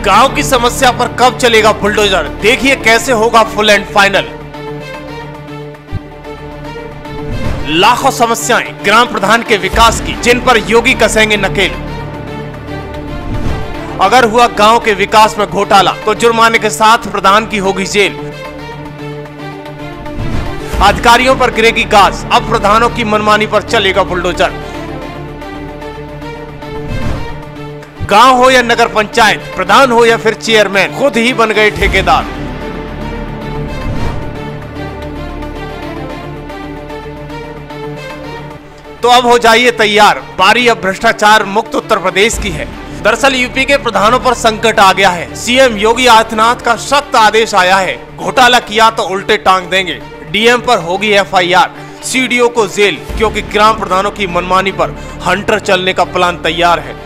गांव की समस्या पर कब चलेगा बुलडोजर, देखिए कैसे होगा फुल एंड फाइनल। लाखों समस्याएं ग्राम प्रधान के विकास की, जिन पर योगी कसेंगे नकेल। अगर हुआ गांव के विकास में घोटाला तो जुर्माने के साथ प्रधान की होगी जेल। अधिकारियों पर गिरेगी गाज, अब प्रधानों की मनमानी पर चलेगा बुलडोजर। गांव हो या नगर पंचायत, प्रधान हो या फिर चेयरमैन, खुद ही बन गए ठेकेदार। तो अब हो जाइए तैयार, बारी अब भ्रष्टाचार मुक्त उत्तर प्रदेश की है। दरअसल यूपी के प्रधानों पर संकट आ गया है। सीएम योगी आदित्यनाथ का सख्त आदेश आया है, घोटाला किया तो उल्टे टांग देंगे। डीएम पर होगी एफआईआर, सीडीओ को जेल, क्योंकि ग्राम प्रधानों की मनमानी पर हंटर चलने का प्लान तैयार है।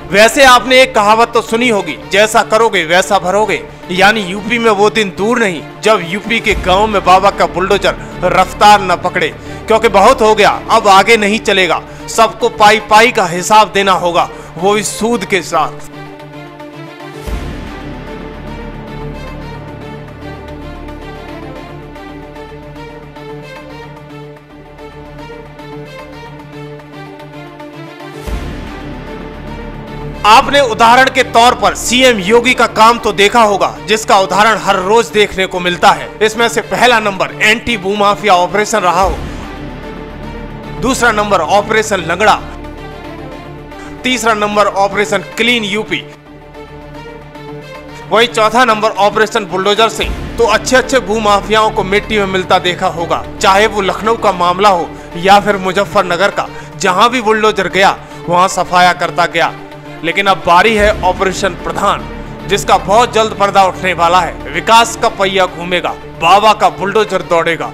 वैसे आपने एक कहावत तो सुनी होगी, जैसा करोगे वैसा भरोगे। यानी यूपी में वो दिन दूर नहीं जब यूपी के गांव में बाबा का बुलडोजर रफ्तार न पकड़े, क्योंकि बहुत हो गया, अब आगे नहीं चलेगा। सबको पाई पाई का हिसाब देना होगा, वो भी सूद के साथ। आपने उदाहरण के तौर पर सीएम योगी का काम तो देखा होगा, जिसका उदाहरण हर रोज देखने को मिलता है। इसमें से पहला नंबर एंटी भूमाफिया ऑपरेशन रहा हो, दूसरा नंबर ऑपरेशन लंगड़ा, तीसरा नंबर ऑपरेशन क्लीन यूपी, वही चौथा नंबर ऑपरेशन बुलडोजर से। तो अच्छे अच्छे भूमाफियाओं को मिट्टी में मिलता देखा होगा, चाहे वो लखनऊ का मामला हो या फिर मुजफ्फरनगर का। जहां भी बुलडोजर गया वहां सफाया करता गया। लेकिन अब बारी है ऑपरेशन प्रधान, जिसका बहुत जल्द पर्दा उठने वाला है। विकास का पहिया घूमेगा, बाबा का बुलडोजर दौड़ेगा।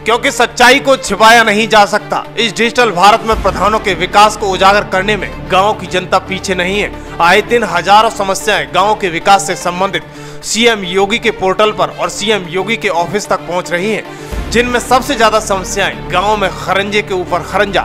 क्योंकि सच्चाई को छिपाया नहीं जा सकता। इस डिजिटल भारत में प्रधानों के विकास को उजागर करने में गांव की जनता पीछे नहीं है। आए दिन हजारों समस्याएं गांव के विकास से संबंधित सीएम योगी के पोर्टल पर और सीएम योगी के ऑफिस तक पहुंच रही हैं, जिनमें सबसे ज्यादा समस्याएं गांव में खरंजे के ऊपर खरंजा,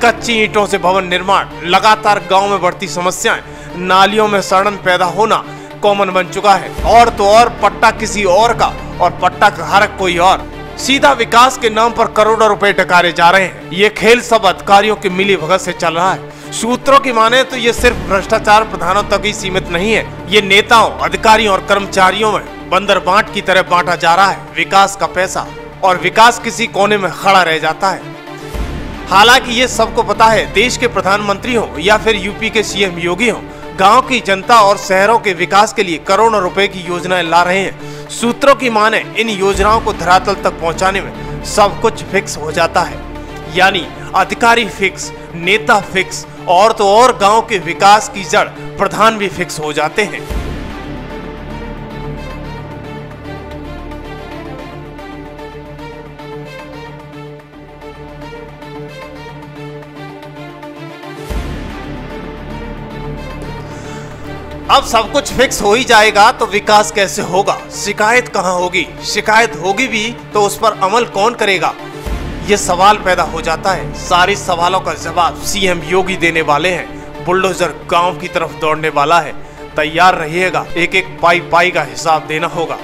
कच्ची ईंटों से भवन निर्माण, लगातार गांव में बढ़ती समस्याएं, नालियों में सड़न पैदा होना कॉमन बन चुका है। और तो और पट्टा किसी और का और पट्टा धारक कोई और। सीधा विकास के नाम पर करोड़ों रुपए टकारे जा रहे हैं। ये खेल सब अधिकारियों की मिली भगत से चल रहा है। सूत्रों की माने तो ये सिर्फ भ्रष्टाचार प्रधानों तक ही सीमित नहीं है, ये नेताओं, अधिकारियों और कर्मचारियों में बंदर बांट की तरह बांटा जा रहा है विकास का पैसा, और विकास किसी कोने में खड़ा रह जाता है। हालांकि ये सबको पता है, देश के प्रधानमंत्री हो या फिर यूपी के सीएम योगी हो, गांव की जनता और शहरों के विकास के लिए करोड़ों रुपए की योजनाएं ला रहे हैं। सूत्रों की माने इन योजनाओं को धरातल तक पहुंचाने में सब कुछ फिक्स हो जाता है। यानी अधिकारी फिक्स, नेता फिक्स, और तो और गांव के विकास की जड़ प्रधान भी फिक्स हो जाते हैं। अब सब कुछ फिक्स हो ही जाएगा तो विकास कैसे होगा? शिकायत कहां होगी? शिकायत होगी भी तो उस पर अमल कौन करेगा? ये सवाल पैदा हो जाता है। सारे सवालों का जवाब सीएम योगी देने वाले हैं। बुलडोजर गांव की तरफ दौड़ने वाला है। तैयार रहिएगा, एक एक पाई पाई का हिसाब देना होगा।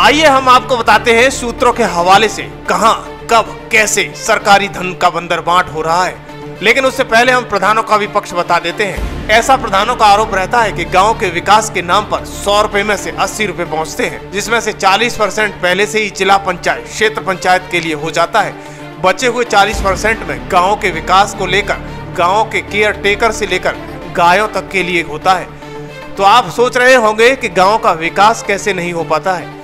आइए हम आपको बताते हैं सूत्रों के हवाले से कहां, कब, कैसे सरकारी धन का बंदरबांट हो रहा है। लेकिन उससे पहले हम प्रधानों का भी पक्ष बता देते हैं। ऐसा प्रधानों का आरोप रहता है कि गांव के विकास के नाम पर 100 रुपए में से 80 रुपए पहुंचते हैं, जिसमें से 40% पहले से ही जिला पंचायत, क्षेत्र पंचायत के लिए हो जाता है। बचे हुए 40% में गाँव के विकास को लेकर, गाँव के केयर टेकर से लेकर गायों तक के लिए होता है। तो आप सोच रहे होंगे कि गाँव का विकास कैसे नहीं हो पाता है।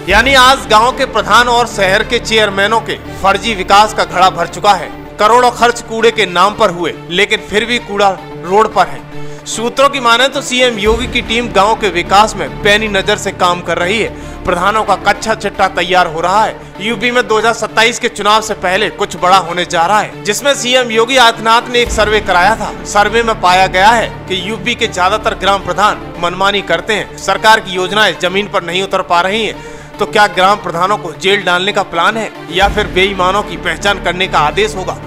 यानी आज गांव के प्रधान और शहर के चेयरमैनों के फर्जी विकास का घड़ा भर चुका है। करोड़ों खर्च कूड़े के नाम पर हुए, लेकिन फिर भी कूड़ा रोड पर है। सूत्रों की माने तो सीएम योगी की टीम गांव के विकास में पैनी नजर से काम कर रही है। प्रधानों का कच्चा चिट्ठा तैयार हो रहा है। यूपी में 2027 के चुनाव से पहले कुछ बड़ा होने जा रहा है, जिसमें सीएम योगी आदित्यनाथ ने एक सर्वे कराया था। सर्वे में पाया गया है कि यूपी के ज्यादातर ग्राम प्रधान मनमानी करते हैं, सरकार की योजनाएं जमीन पर नहीं उतर पा रही हैं। तो क्या ग्राम प्रधानों को जेल डालने का प्लान है या फिर बेईमानों की पहचान करने का आदेश होगा?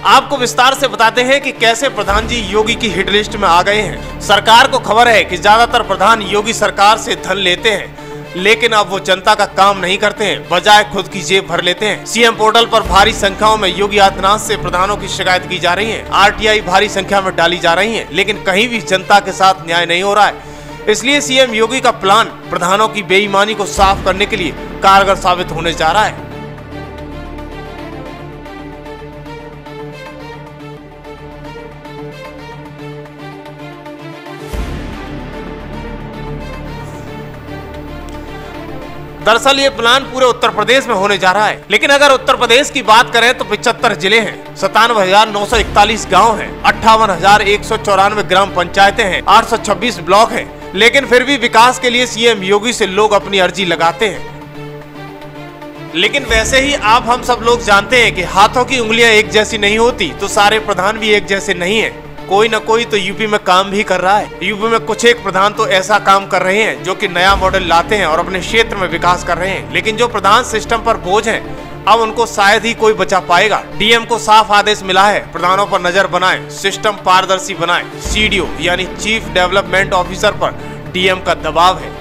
आपको विस्तार से बताते हैं कि कैसे प्रधान जी योगी की हिट लिस्ट में आ गए हैं। सरकार को खबर है कि ज्यादातर प्रधान योगी सरकार से धन लेते हैं, लेकिन अब वो जनता का काम नहीं करते हैं, बजाय खुद की जेब भर लेते हैं। सीएम पोर्टल पर भारी संख्याओं में योगी आदित्यनाथ से प्रधानों की शिकायत की जा रही है। आरटीआई भारी संख्या में डाली जा रही है, लेकिन कहीं भी जनता के साथ न्याय नहीं हो रहा है। इसलिए सीएम योगी का प्लान प्रधानों की बेईमानी को साफ करने के लिए कारगर साबित होने जा रहा है। दरअसल ये प्लान पूरे उत्तर प्रदेश में होने जा रहा है, लेकिन अगर उत्तर प्रदेश की बात करें तो 75 जिले हैं, 97,941 गांव हैं, 58,194 ग्राम पंचायतें हैं, 826 ब्लॉक हैं। लेकिन फिर भी विकास के लिए सीएम योगी से लोग अपनी अर्जी लगाते हैं। लेकिन वैसे ही आप हम सब लोग जानते हैं कि हाथों की उंगलियां एक जैसी नहीं होती, तो सारे प्रधान भी एक जैसे नहीं है। कोई न कोई तो यूपी में काम भी कर रहा है। यूपी में कुछ एक प्रधान तो ऐसा काम कर रहे हैं जो कि नया मॉडल लाते हैं और अपने क्षेत्र में विकास कर रहे हैं। लेकिन जो प्रधान सिस्टम पर बोझ हैं, अब उनको शायद ही कोई बचा पाएगा। डीएम को साफ आदेश मिला है, प्रधानों पर नजर बनाएं, सिस्टम पारदर्शी बनाएं। सीडीओ यानी चीफ डेवलपमेंट ऑफिसर पर डीएम का दबाव है।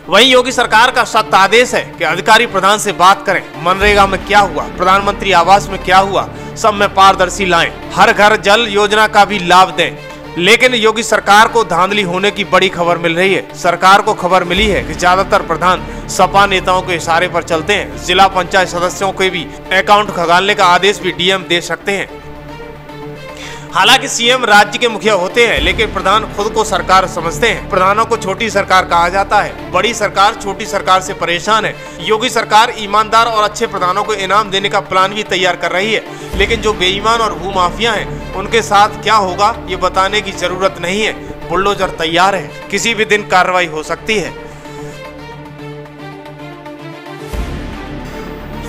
वहीं योगी सरकार का सख्त आदेश है कि अधिकारी प्रधान से बात करें, मनरेगा में क्या हुआ, प्रधानमंत्री आवास में क्या हुआ, सब में पारदर्शी लाएं, हर घर जल योजना का भी लाभ दें। लेकिन योगी सरकार को धांधली होने की बड़ी खबर मिल रही है। सरकार को खबर मिली है कि ज्यादातर प्रधान सपा नेताओं के इशारे पर चलते हैं। जिला पंचायत सदस्यों के भी अकाउंट खंगालने का आदेश भी डीएम दे सकते हैं। हालांकि सीएम राज्य के मुखिया होते हैं, लेकिन प्रधान खुद को सरकार समझते हैं। प्रधानों को छोटी सरकार कहा जाता है। बड़ी सरकार छोटी सरकार से परेशान है। योगी सरकार ईमानदार और अच्छे प्रधानों को इनाम देने का प्लान भी तैयार कर रही है, लेकिन जो बेईमान और भूमाफिया हैं, उनके साथ क्या होगा ये बताने की जरूरत नहीं है। बुलडोजर तैयार है, किसी भी दिन कार्रवाई हो सकती है।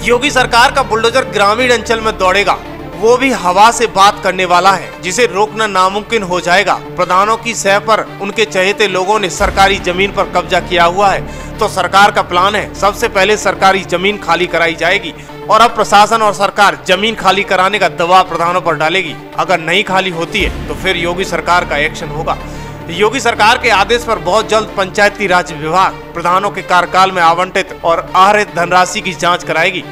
योगी सरकार का बुलडोजर ग्रामीण अंचल में दौड़ेगा, वो भी हवा से बात करने वाला है, जिसे रोकना नामुमकिन हो जाएगा। प्रधानों की सह पर उनके चहेते लोगों ने सरकारी जमीन पर कब्जा किया हुआ है, तो सरकार का प्लान है सबसे पहले सरकारी जमीन खाली कराई जाएगी और अब प्रशासन और सरकार जमीन खाली कराने का दबाव प्रधानों पर डालेगी। अगर नहीं खाली होती है तो फिर योगी सरकार का एक्शन होगा। योगी सरकार के आदेश पर बहुत जल्द पंचायती राज विभाग प्रधानों के कार्यकाल में आवंटित और आहरित धनराशि की जाँच कराएगी।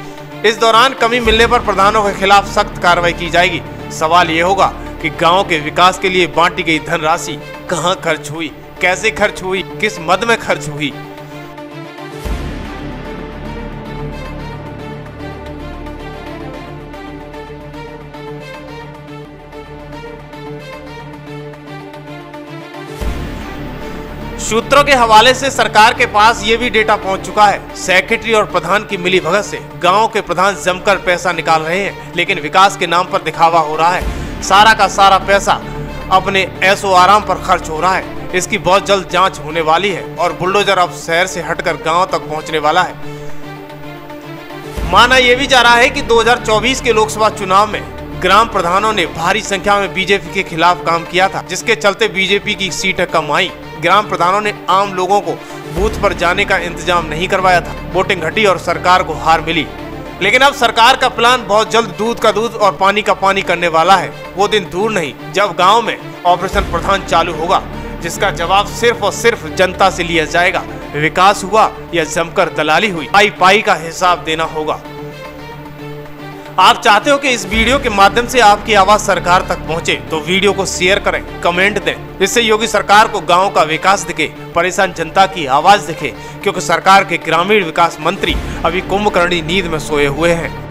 इस दौरान कमी मिलने पर प्रधानों के खिलाफ सख्त कार्रवाई की जाएगी। सवाल ये होगा कि गांव के विकास के लिए बांटी गई धनराशि कहां खर्च हुई, कैसे खर्च हुई, किस मद में खर्च हुई। सूत्रों के हवाले से सरकार के पास ये भी डेटा पहुंच चुका है। सेक्रेटरी और प्रधान की मिलीभगत से गांव के प्रधान जमकर पैसा निकाल रहे हैं, लेकिन विकास के नाम पर दिखावा हो रहा है। सारा का सारा पैसा अपने ऐशो आराम पर खर्च हो रहा है। इसकी बहुत जल्द जांच होने वाली है और बुलडोजर अब शहर से हटकर गांव तक पहुंचने वाला है। माना यह भी जा रहा है कि 2024 के लोकसभा चुनाव में ग्राम प्रधानों ने भारी संख्या में बीजेपी के खिलाफ काम किया था, जिसके चलते बीजेपी की सीटें कम आई। ग्राम प्रधानों ने आम लोगों को बूथ पर जाने का इंतजाम नहीं करवाया था। वोटिंग घटी और सरकार को हार मिली। लेकिन अब सरकार का प्लान बहुत जल्द दूध का दूध और पानी का पानी करने वाला है। वो दिन दूर नहीं जब गांव में ऑपरेशन प्रधान चालू होगा, जिसका जवाब सिर्फ और सिर्फ जनता से लिया जाएगा। विकास हुआ या जमकर दलाली हुई, पाई पाई का हिसाब देना होगा। आप चाहते हो कि इस वीडियो के माध्यम से आपकी आवाज सरकार तक पहुंचे, तो वीडियो को शेयर करें, कमेंट दें। इससे योगी सरकार को गांव का विकास दिखे, परेशान जनता की आवाज दिखे, क्योंकि सरकार के ग्रामीण विकास मंत्री अभी कुंभकर्णी नींद में सोए हुए हैं।